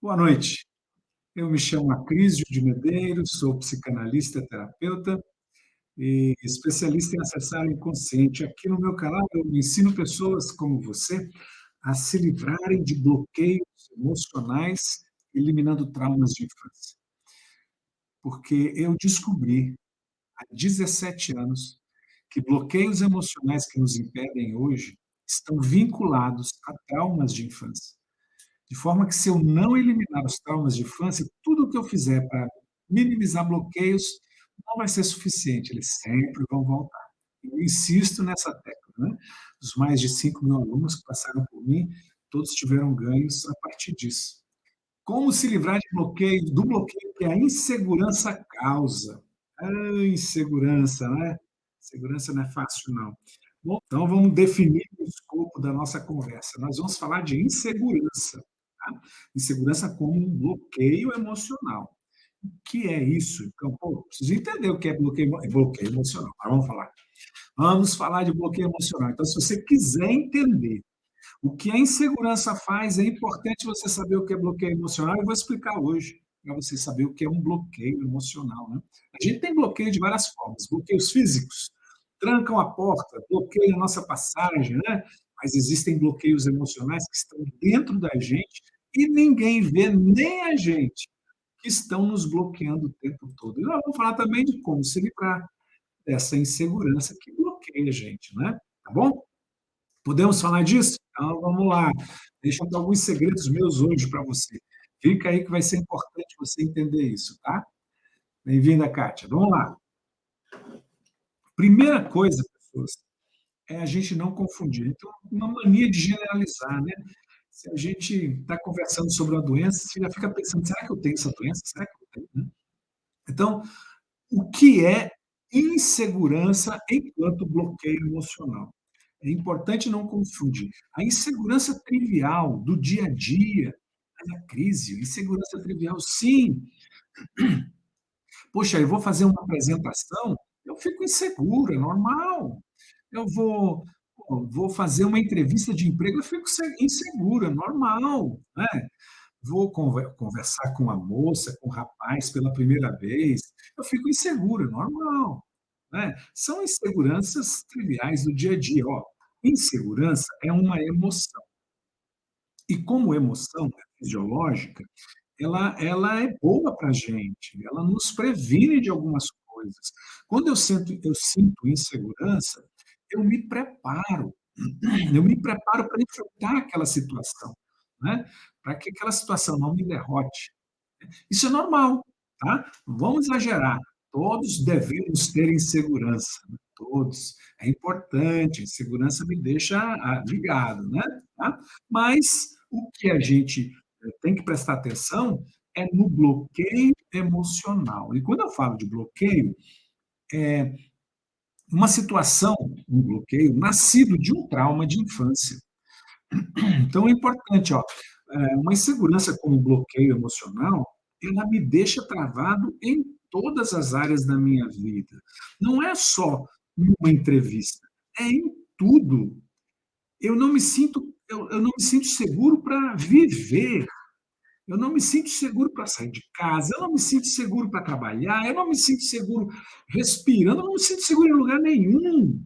Boa noite. Eu me chamo Acrísio de Medeiros, sou psicanalista, terapeuta e especialista em acessar o inconsciente. Aqui no meu canal eu ensino pessoas como você a se livrarem de bloqueios emocionais, eliminando traumas de infância. Porque eu descobri há 17 anos que bloqueios emocionais que nos impedem hoje estão vinculados a traumas de infância. De forma que, se eu não eliminar os traumas de infância, tudo o que eu fizer para minimizar bloqueios não vai ser suficiente, eles sempre vão voltar. Eu insisto nessa tecla, né? Os mais de 5.000 alunos que passaram por mim, todos tiveram ganhos a partir disso. Como se livrar de bloqueio, do bloqueio que a insegurança causa? Ah, insegurança, né? Segurança não é fácil, não. Bom, então vamos definir o escopo da nossa conversa. Nós vamos falar de insegurança, tá? Insegurança como um bloqueio emocional. O que é isso? Então, pô, preciso entender o que é bloqueio emocional. Mas vamos falar. Vamos falar de bloqueio emocional. Então, se você quiser entender o que a insegurança faz, é importante você saber o que é bloqueio emocional. Eu vou explicar hoje, para você saber o que é um bloqueio emocional. Né? A gente tem bloqueio de várias formas. Bloqueios físicos, trancam a porta, bloqueiam a nossa passagem, né? Mas existem bloqueios emocionais que estão dentro da gente e ninguém vê, nem a gente, que estão nos bloqueando o tempo todo. E nós vamos falar também de como se livrar dessa insegurança que bloqueia a gente, né? Tá bom? Podemos falar disso? Então, vamos lá. Deixa eu dar alguns segredos meus hoje para você. Fica aí que vai ser importante você entender isso, tá? Bem-vinda, Kátia. Vamos lá. Primeira coisa, pessoas, é a gente não confundir. Então, uma mania de generalizar, né? Se a gente está conversando sobre uma doença, você já fica pensando, será que eu tenho essa doença? Será que eu tenho? Né? Então, o que é insegurança enquanto bloqueio emocional? É importante não confundir. A insegurança trivial do dia a dia, a crise, insegurança trivial, sim. Poxa, eu vou fazer uma apresentação, eu fico inseguro, é normal. Eu vou fazer uma entrevista de emprego, eu fico inseguro, é normal. Né? Vou conversar com uma moça, com um rapaz pela primeira vez, eu fico inseguro, é normal. Né? São inseguranças triviais do dia a dia. Ó, insegurança é uma emoção. E como emoção fisiológica, ela é boa para a gente, ela nos previne de algumas coisas. Quando eu sinto insegurança, eu me preparo, eu me preparo para enfrentar aquela situação, né? Para que aquela situação não me derrote. Isso é normal, tá? Não vamos exagerar. Todos devemos ter insegurança, né? Todos. É importante, insegurança me deixa ligado, né? Tá? Mas o que a gente tem que prestar atenção é no bloqueio emocional. E quando eu falo de bloqueio, uma situação, um bloqueio nascido de um trauma de infância. Então é importante, ó, uma insegurança como bloqueio emocional, ela me deixa travado em todas as áreas da minha vida. Não é só numa entrevista, é em tudo. Eu não me sinto seguro para viver. Eu não me sinto seguro para sair de casa, eu não me sinto seguro para trabalhar, eu não me sinto seguro respirando, eu não me sinto seguro em lugar nenhum,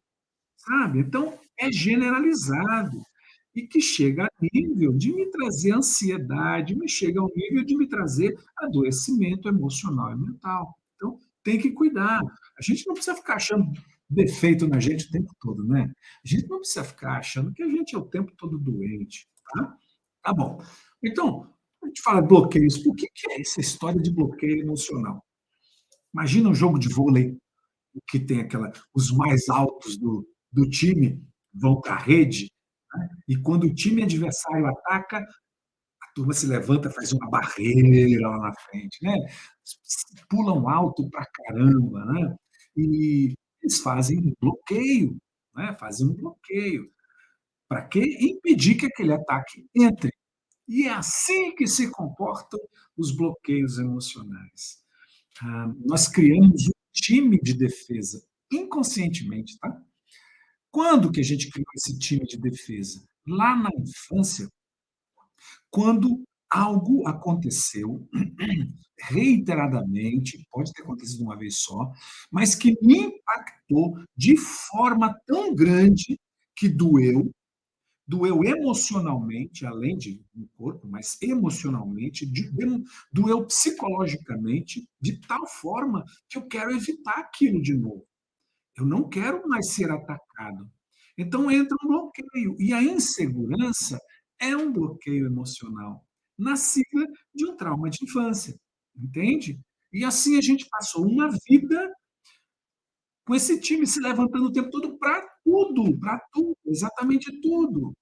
sabe? Então, é generalizado e que chega a nível de me trazer ansiedade, me chega ao nível de me trazer adoecimento emocional e mental. Então, tem que cuidar. A gente não precisa ficar achando defeito na gente o tempo todo, né? A gente não precisa ficar achando que a gente é o tempo todo doente, tá? Tá bom. Então, a gente fala bloqueios. Por que é essa história de bloqueio emocional? Imagina um jogo de vôlei que tem os mais altos do time vão para a rede, né? E quando o time adversário ataca, a turma se levanta, faz uma barreira lá na frente, né? Pulam alto pra caramba, né? E eles fazem um bloqueio, né? Fazem um bloqueio. Para quê? Impedir que aquele ataque entre. E é assim que se comportam os bloqueios emocionais. Nós criamos um time de defesa, inconscientemente, tá? Quando que a gente criou esse time de defesa? Lá na infância, quando algo aconteceu reiteradamente, pode ter acontecido uma vez só, mas que me impactou de forma tão grande que doeu emocionalmente, além de no corpo, mas emocionalmente, doeu psicologicamente, de tal forma que eu quero evitar aquilo de novo. Eu não quero mais ser atacado. Então entra um bloqueio. E a insegurança é um bloqueio emocional, nascida de um trauma de infância, entende? E assim a gente passou uma vida com esse time se levantando o tempo todo para tudo, exatamente tudo.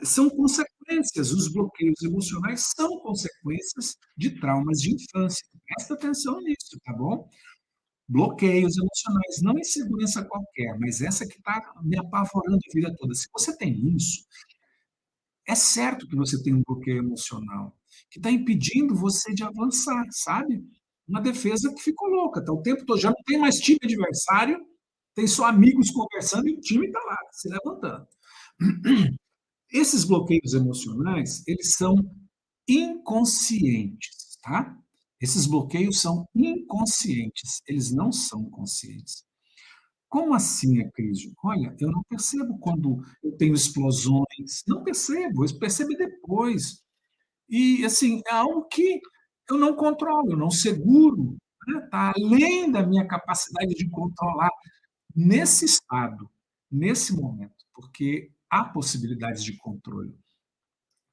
São consequências, os bloqueios emocionais são consequências de traumas de infância. Presta atenção nisso, tá bom? Bloqueios emocionais, não insegurança qualquer, mas essa que está me apavorando a vida toda. Se você tem isso, é certo que você tem um bloqueio emocional, que está impedindo você de avançar, sabe? Uma defesa que ficou louca, tá o tempo todo, já não tem mais time adversário, tem só amigos conversando e o time está lá, se levantando. Esses bloqueios emocionais, eles são inconscientes, tá? Esses bloqueios são inconscientes, eles não são conscientes. Como assim a crise? Olha, eu não percebo quando eu tenho explosões, não percebo, eu percebo depois. E, assim, é algo que eu não controlo, eu não seguro, né? Está além da minha capacidade de controlar nesse estado, nesse momento, porque há possibilidades de controle.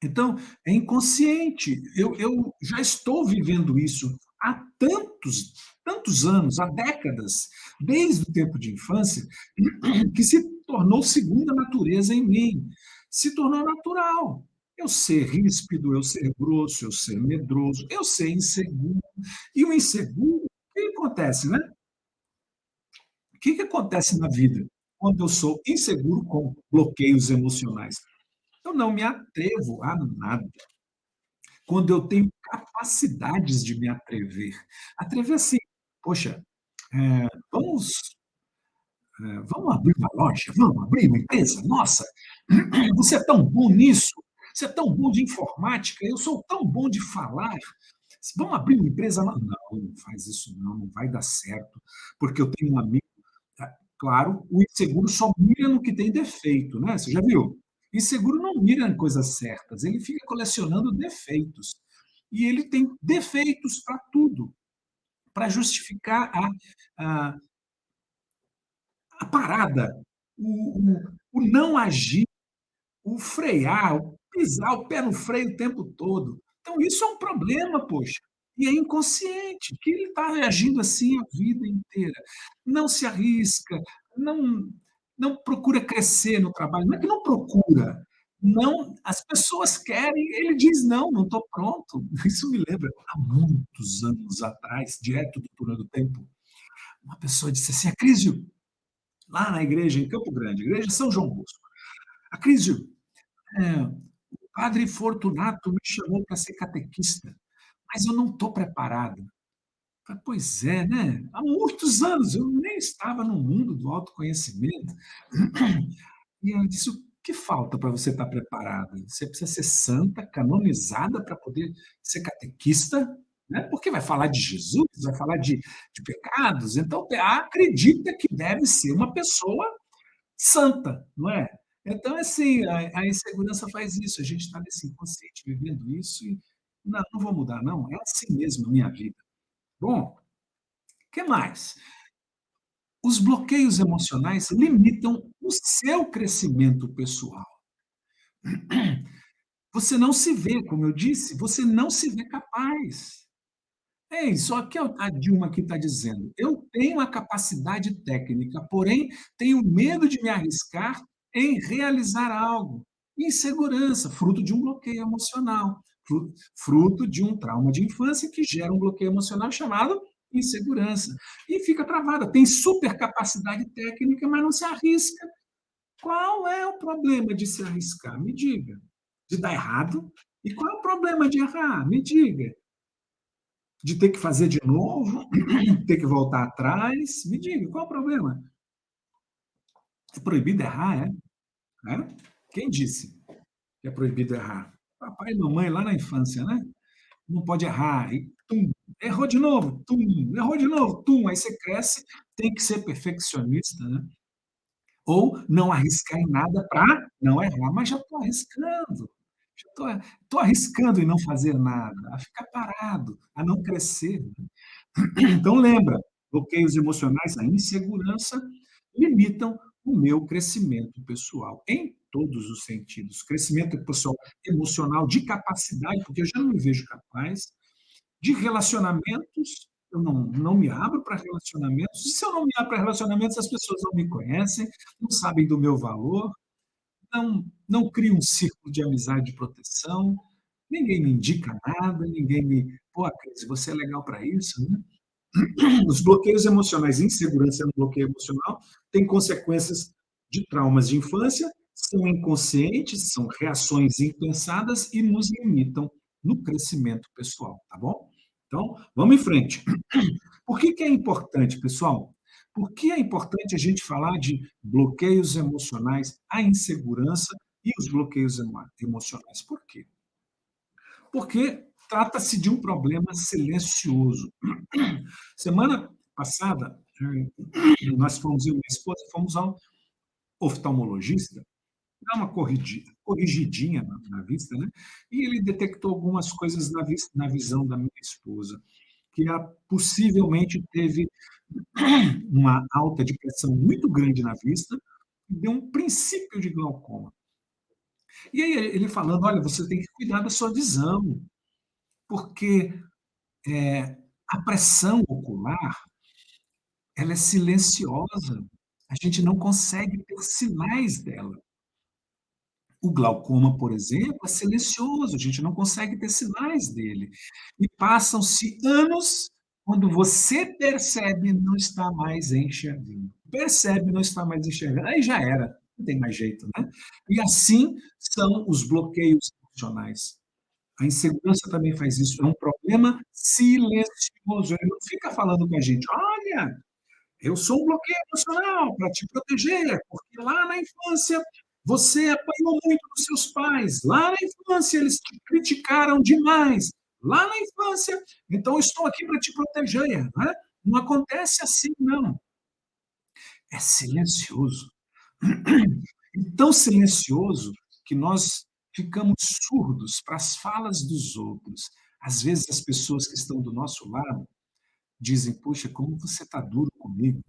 Então, é inconsciente. Eu já estou vivendo isso há tantos anos, há décadas, desde o tempo de infância, que se tornou segunda natureza em mim. Se tornou natural. Eu ser ríspido, eu ser grosso, eu ser medroso, eu ser inseguro. E o inseguro, o que acontece, né? O que acontece na vida quando eu sou inseguro com bloqueios emocionais? Eu não me atrevo a nada quando eu tenho capacidades de me atrever. Atrever assim, poxa, vamos, vamos abrir uma loja, vamos abrir uma empresa, nossa, você é tão bom nisso, você é tão bom de informática, eu sou tão bom de falar, vamos abrir uma empresa? Não, não faz isso não, não vai dar certo, porque eu tenho um amigo, claro, o inseguro só mira no que tem defeito, né? Você já viu? Inseguro não mira em coisas certas, ele fica colecionando defeitos. E ele tem defeitos para tudo, para justificar a, a parada, o não agir, o frear, o pisar o pé no freio o tempo todo. Então, isso é um problema, poxa. E é inconsciente, que ele está agindo assim a vida inteira. Não se arrisca, não, não procura crescer no trabalho. Não é que não procura, não, as pessoas querem, ele diz, não, não estou pronto. Isso me lembra, há muitos anos atrás, direto do túnel do tempo, uma pessoa disse assim, Acrísio, lá na igreja em Campo Grande, igreja São João Bosco, Acrísio, o padre Fortunato me chamou para ser catequista, mas eu não estou preparado. Falei, pois é, né? Há muitos anos eu nem estava no mundo do autoconhecimento. E eu disse: "O que falta para você estar preparada? Você precisa ser santa, canonizada para poder ser catequista, né, porque vai falar de Jesus, vai falar de pecados, então acredita que deve ser uma pessoa santa, não é?". Então, assim, a insegurança faz isso, a gente está nesse inconsciente vivendo isso e: "Não, não vou mudar não, é assim mesmo a minha vida". Bom, o que mais? Os bloqueios emocionais limitam o seu crescimento pessoal. Você não se vê, como eu disse, você não se vê capaz. É isso, só que a Dilma aqui está dizendo: "Eu tenho a capacidade técnica, porém tenho medo de me arriscar em realizar algo". Insegurança, fruto de um bloqueio emocional, fruto de um trauma de infância que gera um bloqueio emocional chamado insegurança. E fica travada, tem super capacidade técnica, mas não se arrisca. Qual é o problema de se arriscar? Me diga. De dar errado? E qual é o problema de errar? Me diga. De ter que fazer de novo? Ter que voltar atrás? Me diga, qual é o problema? É proibido errar, é? É? Quem disse? que é proibido errar. Papai e mamãe lá na infância, né? Não pode errar, e tum, errou de novo, tum, errou de novo, tum. Aí você cresce, tem que ser perfeccionista, né? Ou não arriscar em nada para não errar, mas já estou arriscando, já estou arriscando em não fazer nada, a ficar parado, a não crescer. Então lembra, bloqueios emocionais, a insegurança limitam o meu crescimento pessoal, em todos os sentidos. Crescimento pessoal emocional, de capacidade, porque eu já não me vejo capaz, de relacionamentos, eu não me abro para relacionamentos. E se eu não me abro para relacionamentos, as pessoas não me conhecem, não sabem do meu valor, não crio um círculo de amizade e proteção, ninguém me indica nada, ninguém me. Pô, Cris, você é legal para isso, né? Os bloqueios emocionais, insegurança no bloqueio emocional, tem consequências de traumas de infância, são inconscientes, são reações impensadas e nos limitam no crescimento pessoal, tá bom? Então, vamos em frente. Por que é importante, pessoal? Por que é importante a gente falar de bloqueios emocionais, a insegurança e os bloqueios emocionais? Por quê? Porque trata-se de um problema silencioso. Semana passada, nós fomos, eu e minha esposa, fomos ao oftalmologista, dar uma corrigidinha na vista, né? E ele detectou algumas coisas na visão da minha esposa, que possivelmente teve uma alta de pressão muito grande na vista e deu um princípio de glaucoma. E aí ele falando, olha, você tem que cuidar da sua visão, porque a pressão ocular ela é silenciosa. A gente não consegue ter sinais dela. O glaucoma, por exemplo, é silencioso, a gente não consegue ter sinais dele. E passam-se anos, quando você percebe, não está mais enxergando. Percebe, não está mais enxergando. Aí já era, não tem mais jeito, né? E assim são os bloqueios emocionais. A insegurança também faz isso. É um problema silencioso. Ele não fica falando com a gente, olha, eu sou um bloqueio emocional para te proteger, porque lá na infância você apanhou muito dos seus pais, lá na infância eles te criticaram demais, lá na infância, então eu estou aqui para te proteger. Né? Não acontece assim, não. É silencioso. E tão silencioso que nós ficamos surdos para as falas dos outros. Às vezes as pessoas que estão do nosso lado dizem, poxa, como você está duro comigo,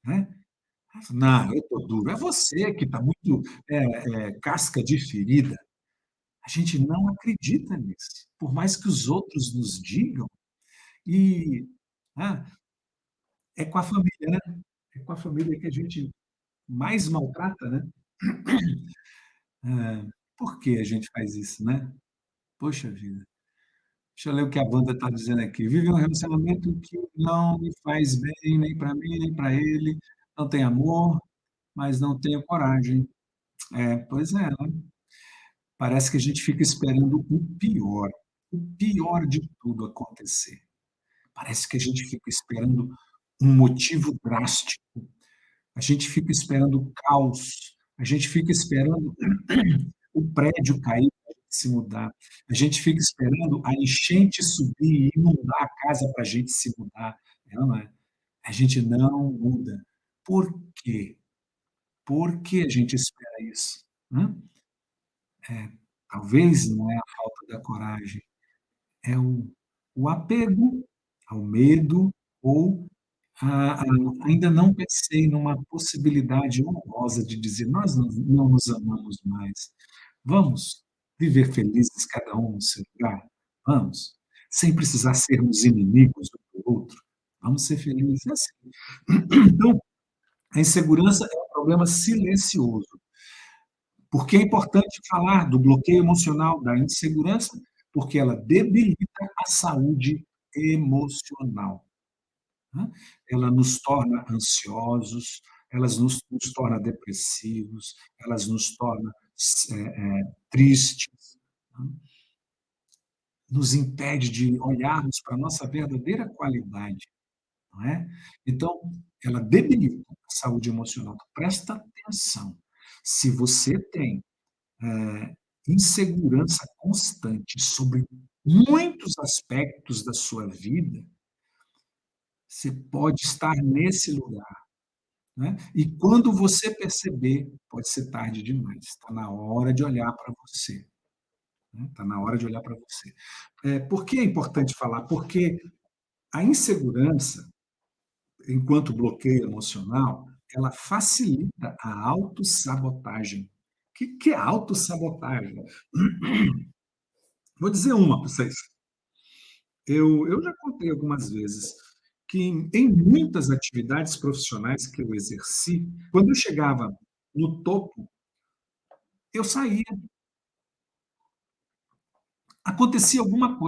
né? Não, eu estou duro. É você que está muito casca de ferida. A gente não acredita nisso. Por mais que os outros nos digam, e ah, é com a família, né? É com a família que a gente mais maltrata, né? Ah, por que a gente faz isso, né? Poxa vida. Deixa eu ler o que a banda está dizendo aqui. Vive um relacionamento que não me faz bem, nem para mim, nem para ele. Não tem amor, mas não tenho coragem. É, pois é, né? Parece que a gente fica esperando o pior de tudo acontecer. Parece que a gente fica esperando um motivo drástico, a gente fica esperando o caos, a gente fica esperando o prédio cair para se mudar, a gente fica esperando a enchente subir e inundar a casa para a gente se mudar. Não é? A gente não muda. Por quê? Por que a gente espera isso? Hã? Talvez não é a falta da coragem, é o apego ao medo ou ainda não pensei numa possibilidade honrosa de dizer: "Nós não nos amamos mais. Vamos viver felizes cada um no seu lugar? Vamos, sem precisar sermos inimigos um do outro. Vamos ser felizes assim". Então, a insegurança é um problema silencioso. Por que é importante falar do bloqueio emocional, da insegurança? Porque ela debilita a saúde emocional, né? Ela nos torna ansiosos, elas nos torna depressivos, elas nos torna tristes, né? Nos impede de olharmos para a nossa verdadeira qualidade, não é? Então, ela debilita a saúde emocional. Presta atenção. Se você tem insegurança constante sobre muitos aspectos da sua vida, você pode estar nesse lugar, né? E quando você perceber, pode ser tarde demais. Está na hora de olhar para você. Está na hora de olhar para você. Por que é importante falar? Porque a insegurança, enquanto bloqueio emocional, ela facilita a autossabotagem. O que é autossabotagem? Vou dizer uma para vocês. Eu já contei algumas vezes que em muitas atividades profissionais que eu exerci, quando eu chegava no topo, eu saía, acontecia alguma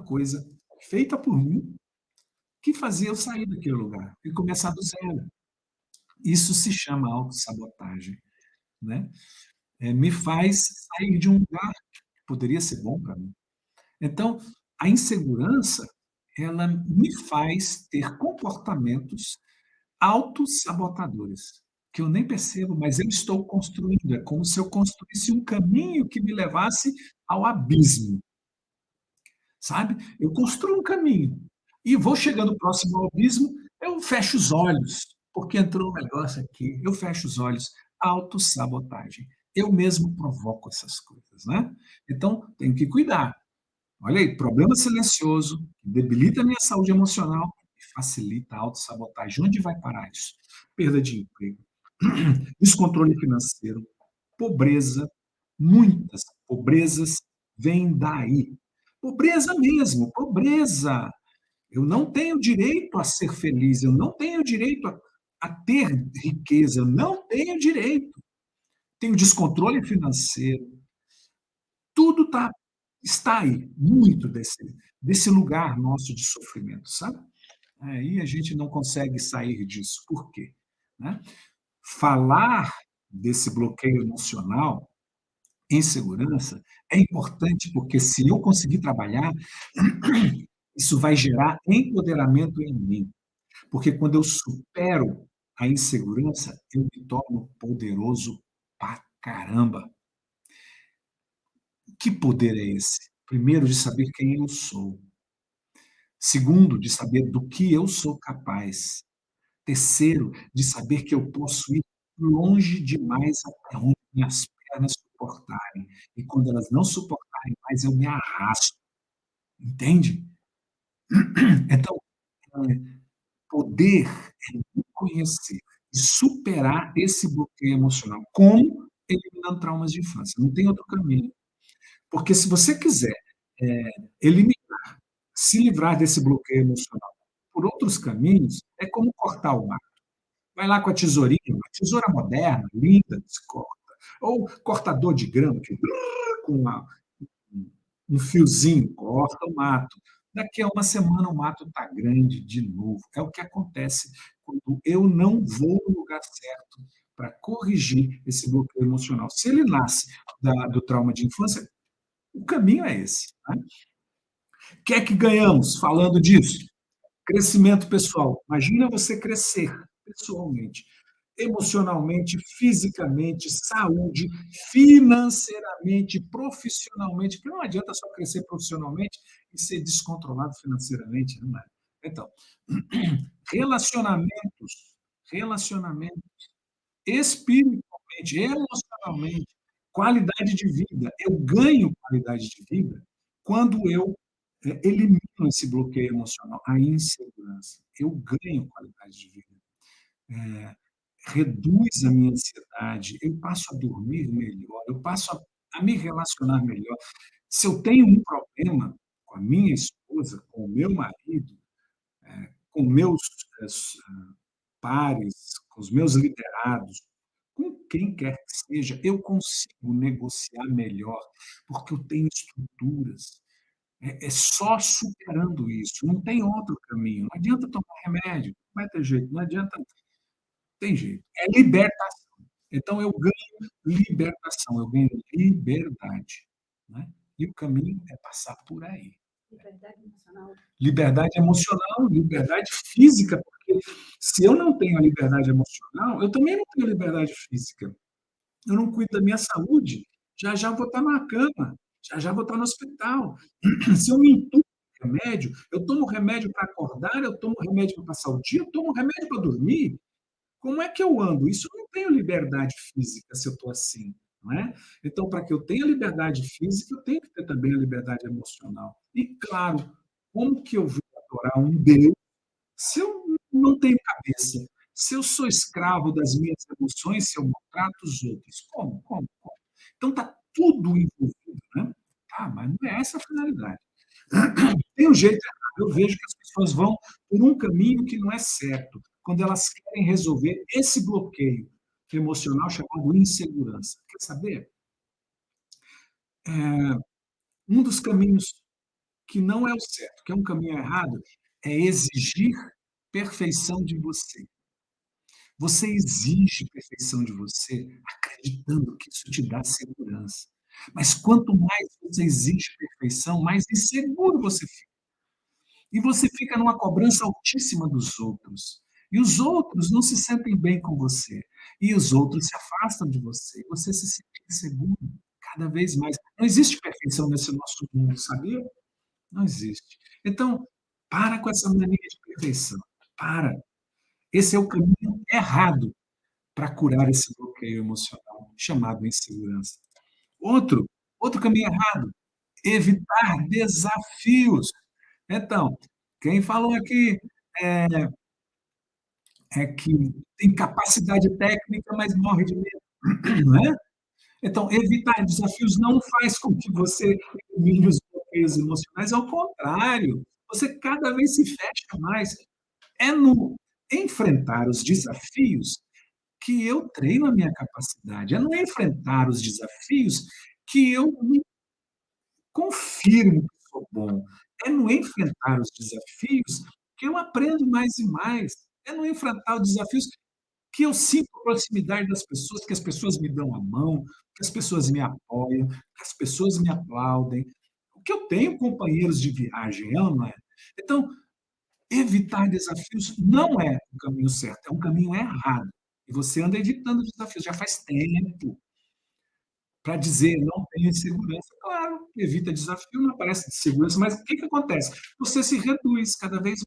coisa feita por mim que fazia eu sair daquele lugar e começar do zero. Isso se chama autossabotagem, né? Me faz sair de um lugar que poderia ser bom para mim. Então, a insegurança, ela me faz ter comportamentos autossabotadores, que eu nem percebo, mas eu estou construindo. É como se eu construísse um caminho que me levasse ao abismo, sabe? Eu construo um caminho e vou chegando próximo ao abismo, eu fecho os olhos, porque entrou um negócio aqui, eu fecho os olhos. Autossabotagem. Eu mesmo provoco essas coisas, né? Então, tenho que cuidar. Olha aí, problema silencioso, que debilita a minha saúde emocional e facilita a autossabotagem. Onde vai parar isso? Perda de emprego, descontrole financeiro, pobreza, muitas pobrezas vêm daí. Pobreza mesmo, pobreza. Eu não tenho direito a ser feliz, eu não tenho direito a ter riqueza, eu não tenho direito. Tenho descontrole financeiro, tudo está aí, muito desse lugar nosso de sofrimento, sabe? Aí a gente não consegue sair disso. Por quê? Né? Falar desse bloqueio emocional, insegurança, é importante porque se eu conseguir trabalhar, isso vai gerar empoderamento em mim. Porque quando eu supero a insegurança, eu me torno poderoso pra caramba. Que poder é esse? Primeiro, de saber quem eu sou. Segundo, de saber do que eu sou capaz. Terceiro, de saber que eu posso ir longe demais até onde minhas pernas suportarem. E quando elas não suportarem mais, eu me arrasto. Entende? Então, poder é me conhecer e superar esse bloqueio emocional. Como? Eliminando traumas de infância. Não tem outro caminho. Porque se você quiser eliminar, se livrar desse bloqueio emocional por outros caminhos, é como cortar o mato. Vai lá com a tesourinha, uma tesoura moderna, linda, que se corta. Ou cortador de grama, que com um fiozinho corta o mato. Daqui a uma semana o mato está grande de novo. É o que acontece quando eu não vou no lugar certo para corrigir esse bloqueio emocional. Se ele nasce do trauma de infância, o caminho é esse. Né? O que é que ganhamos falando disso? Crescimento pessoal. Imagina você crescer pessoalmente, emocionalmente, fisicamente, saúde, financeiramente, profissionalmente, porque não adianta só crescer profissionalmente e ser descontrolado financeiramente, não é? Então, relacionamentos, relacionamentos, espiritualmente, emocionalmente, qualidade de vida. Eu ganho qualidade de vida quando eu elimino esse bloqueio emocional, a insegurança. Eu ganho qualidade de vida. É, reduz a minha ansiedade, eu passo a dormir melhor, eu passo a me relacionar melhor. Se eu tenho um problema com a minha esposa, com o meu marido, com meus eh, pares, com os meus liderados, com quem quer que seja, eu consigo negociar melhor, porque eu tenho estruturas. É só superando isso, não tem outro caminho. Não adianta tomar remédio, não vai ter jeito, não adianta, tem jeito. É libertação. Então eu ganho libertação, eu ganho liberdade. Né? E o caminho é passar por aí. Liberdade emocional, liberdade física, porque se eu não tenho a liberdade emocional, eu também não tenho liberdade física. Eu não cuido da minha saúde, já já vou estar na cama, já já vou estar no hospital. Se eu me entupo de remédio, eu tomo remédio para acordar, eu tomo remédio para passar o dia, eu tomo remédio para dormir. Como é que eu ando? Isso eu não tenho liberdade física se eu estou assim, não é? Então, para que eu tenha liberdade física, eu tenho que ter também a liberdade emocional. E claro, como que eu vou adorar um Deus se eu não tenho cabeça? Se eu sou escravo das minhas emoções, se eu maltrato os outros, como? Como? Como? Então está tudo envolvido, né? Tá, mas não é essa a finalidade. Tem um jeito errado. Eu vejo que as pessoas vão por um caminho que não é certo, quando elas querem resolver esse bloqueio emocional chamado insegurança. Quer saber? Um dos caminhos que não é o certo, que é um caminho errado, é exigir perfeição de você. Você exige perfeição de você, acreditando que isso te dá segurança. Mas quanto mais você exige perfeição, mais inseguro você fica. E você fica numa cobrança altíssima dos outros. E os outros não se sentem bem com você. E os outros se afastam de você. E você se sente inseguro cada vez mais. Não existe perfeição nesse nosso mundo, sabia? Não existe. Então, para com essa mania de perfeição. Para. Esse é o caminho errado para curar esse bloqueio emocional chamado insegurança. Outro, outro caminho errado, evitar desafios. Então, quem falou aqui é, é que tem capacidade técnica, mas morre de medo, não é? Então, evitar desafios não faz com que você elimine os bloqueios emocionais, ao contrário, você cada vez se fecha mais. É no enfrentar os desafios que eu treino a minha capacidade, é no enfrentar os desafios que eu me confirmo que sou bom, é no enfrentar os desafios que eu aprendo mais e mais, é no enfrentar os desafios que eu sinto a proximidade das pessoas, que as pessoas me dão a mão, que as pessoas me apoiam, que as pessoas me aplaudem, que eu tenho companheiros de viagem, não é? Então, evitar desafios não é o caminho certo, é um caminho errado. E você anda evitando desafios já faz tempo para dizer não tenho insegurança. Claro, evita desafio, não aparece de segurança, mas o que, que acontece? Você se reduz cada vez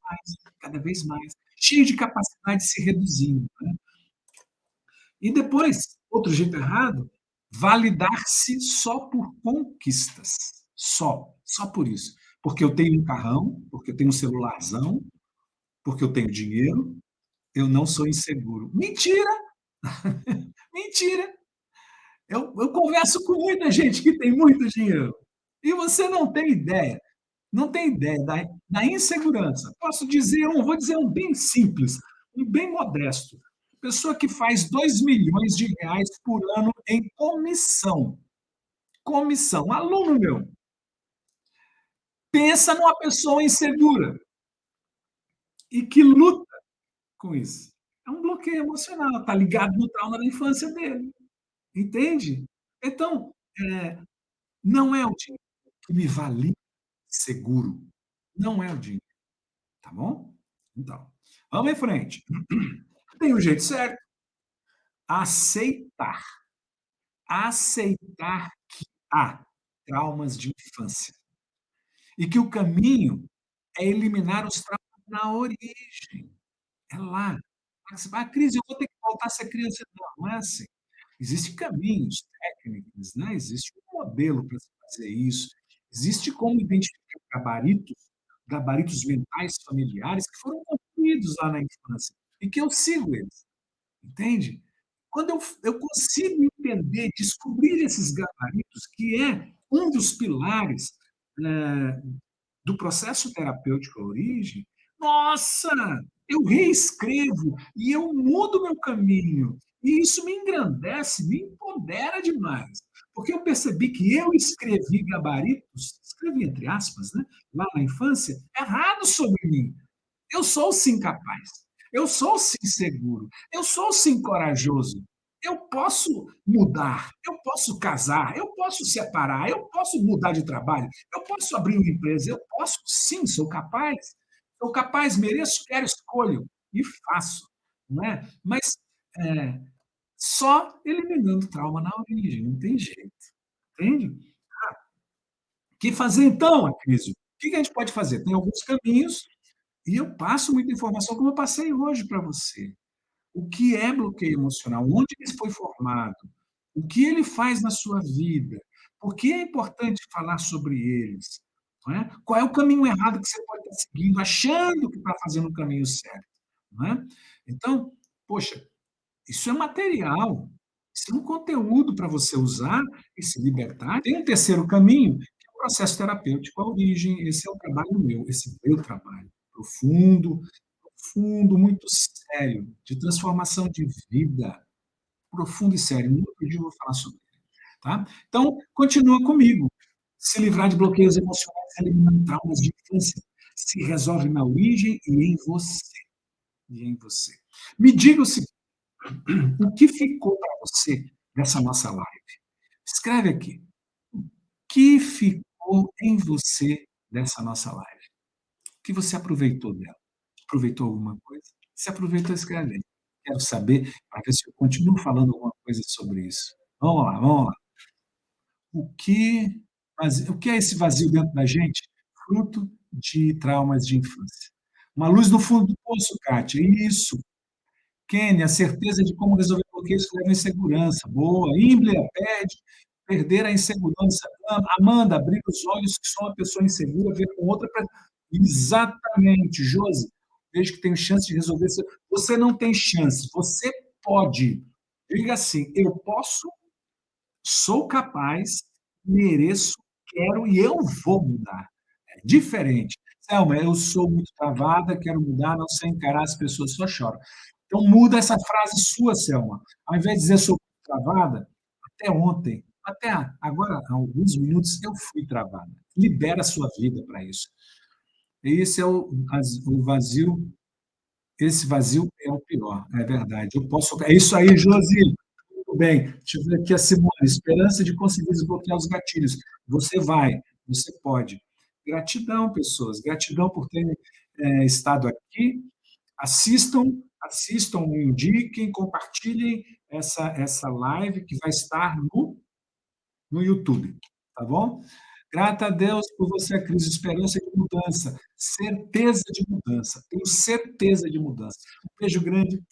mais, cheio de capacidade se reduzindo. Né? E depois, outro jeito errado, validar-se só por conquistas. Só por isso. Porque eu tenho um carrão, porque eu tenho um celularzão, porque eu tenho dinheiro, eu não sou inseguro. Mentira! Mentira! Eu converso com muita gente que tem muito dinheiro. E você não tem ideia, não tem ideia da insegurança. Posso dizer um, vou dizer um bem simples, um bem modesto. Pessoa que faz 2 milhões de reais por ano em comissão. Comissão. Aluno meu, pensa numa pessoa insegura e que luta com isso. É um bloqueio emocional, está ligado no trauma da infância dele. Entende? Então, não é o dinheiro que me valida seguro. Não é o dinheiro, tá bom? Então, vamos em frente. Tem um jeito certo? Aceitar. Aceitar que há traumas de infância e que o caminho é eliminar os traumas na origem. É lá. Você vai, Cris, eu vou ter que voltar a ser criança. Não, não é assim. Existem caminhos técnicos, né? Existe um modelo para se fazer isso. Existe como identificar gabaritos mentais familiares que foram construídos lá na infância e que eu sigo eles, entende? Quando eu consigo entender, descobrir esses gabaritos, que é um dos pilares eh, do processo terapêutico à origem, nossa, eu reescrevo e eu mudo meu caminho. E isso me engrandece, me empodera demais. Porque eu percebi que eu escrevi gabaritos, escrevi entre aspas, né, lá na infância, errado sobre mim. Eu sou sim capaz. Eu sou sim seguro. Eu sou sim corajoso. Eu posso mudar, eu posso casar, eu posso separar, eu posso mudar de trabalho, eu posso abrir uma empresa, eu posso sim, sou capaz. Sou capaz, mereço, quero, escolho e faço, não é? Mas é, só eliminando trauma na origem, não tem jeito. entende? O que fazer então, Acrísio? O que a gente pode fazer? Tem alguns caminhos, e eu passo muita informação, como eu passei hoje para você. O que é bloqueio emocional? Onde ele foi formado? O que ele faz na sua vida? Por que é importante falar sobre eles? Não é? Qual é o caminho errado que você pode estar seguindo, achando que está fazendo o caminho certo? Não é? Então, poxa, isso é material, isso é um conteúdo para você usar e se libertar. Tem um terceiro caminho, que é o processo terapêutico, a origem. Esse é o trabalho meu, esse é o meu trabalho profundo, profundo, muito sério, de transformação de vida, profundo e sério. Um outro dia eu vou falar sobre ele, tá? Então, continua comigo. Se livrar de bloqueios emocionais, eliminando traumas de infância, se resolve na origem e em você. E em você. Me diga o seguinte, o que ficou para você dessa nossa live? Escreve aqui. O que ficou em você dessa nossa live? O que você aproveitou dela? Aproveitou alguma coisa? Se aproveitou, escreve aí. Quero saber, para ver se eu continuo falando alguma coisa sobre isso. Vamos lá, vamos lá. O que é esse vazio dentro da gente? Fruto de traumas de infância. Uma luz no fundo do poço, Kátia. Isso. Kenny, a certeza de como resolver bloqueios que leva à insegurança. Boa. Ímblia, pede, perder a insegurança. Amanda, abrir os olhos que sou uma pessoa insegura, ver com outra. Exatamente, Josi. Vejo que tenho chance de resolver. Você não tem chance, você pode. Diga assim: eu posso, sou capaz, mereço, quero e eu vou mudar. É diferente. Selma, eu sou muito travada, quero mudar, não sei encarar, as pessoas só choram. Então muda essa frase sua, Selma. Ao invés de dizer sou muito travada, até ontem, até agora, há alguns minutos, eu fui travada. Libera a sua vida para isso. Esse é o vazio, esse vazio é o pior, é verdade. Eu posso. É isso aí, Josi. Muito bem. Deixa eu ver aqui a Simone. Esperança de conseguir desbloquear os gatilhos. Você vai, você pode. Gratidão, pessoas. Gratidão por terem estado aqui. Assistam, assistam, indiquem, compartilhem essa live que vai estar no YouTube, tá bom? Grata a Deus por você, Cris, esperança de mudança, certeza de mudança, tenho certeza de mudança. Um beijo grande,